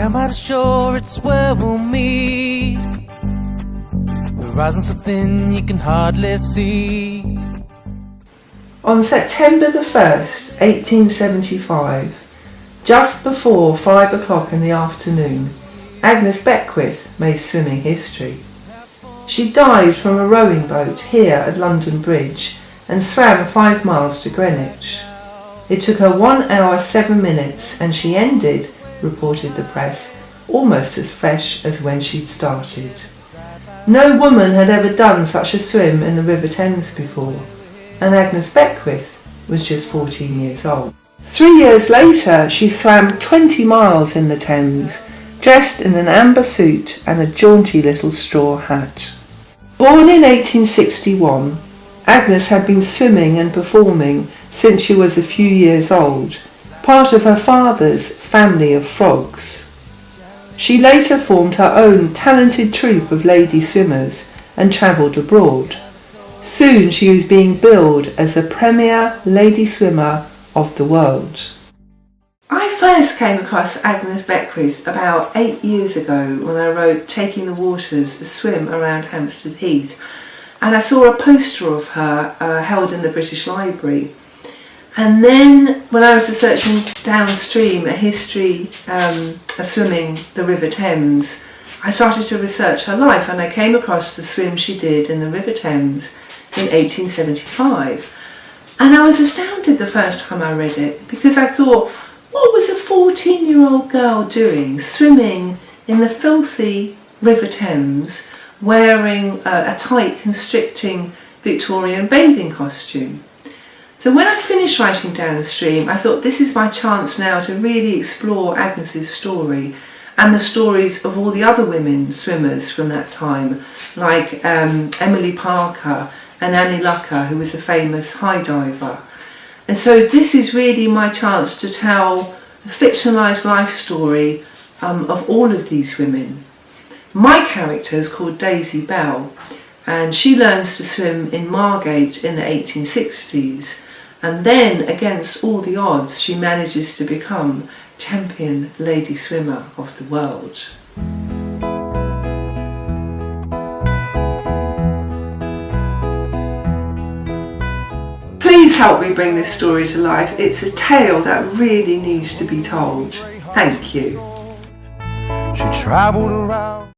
I'm not sure it's where we'll meet. We're rising so thin you can hardly see. On September the 1st, 1875, just before 5 o'clock in the afternoon, Agnes Beckwith made swimming history. She dived from a rowing boat here at London Bridge and swam 5 miles to Greenwich. It took her 1 hour 7 minutes and she ended, reported the press, almost as fresh as when she'd started. No woman had ever done such a swim in the River Thames before, and Agnes Beckwith was just 14 years old. 3 years later she swam 20 miles in the Thames, dressed in an amber suit and a jaunty little straw hat. Born in 1861, Agnes had been swimming and performing since she was a few years old, part of her father's family of frogs. She later formed her own talented troupe of lady swimmers and travelled abroad. Soon she was being billed as the premier lady swimmer of the world. I first came across Agnes Beckwith about 8 years ago when I wrote Taking the Waters, a swim around Hampstead Heath, and I saw a poster of her held in the British Library. And then when I was researching downstream a history of swimming the River Thames, I started to research her life and I came across the swim she did in the River Thames in 1875. And I was astounded the first time I read it because I thought, what was a 14-year-old girl doing swimming in the filthy River Thames wearing a tight constricting Victorian bathing costume? So when I finished writing Downstream, I thought this is my chance now to really explore Agnes's story and the stories of all the other women swimmers from that time, like Emily Parker and Annie Lucker, who was a famous high diver. And so this is really my chance to tell a fictionalised life story of all of these women. My character is called Daisy Belle, and she learns to swim in Margate in the 1860s, and then against all the odds she manages to become champion lady swimmer of the world. Please help me bring this story to life. It's a tale that really needs to be told. Thank you. She traveled around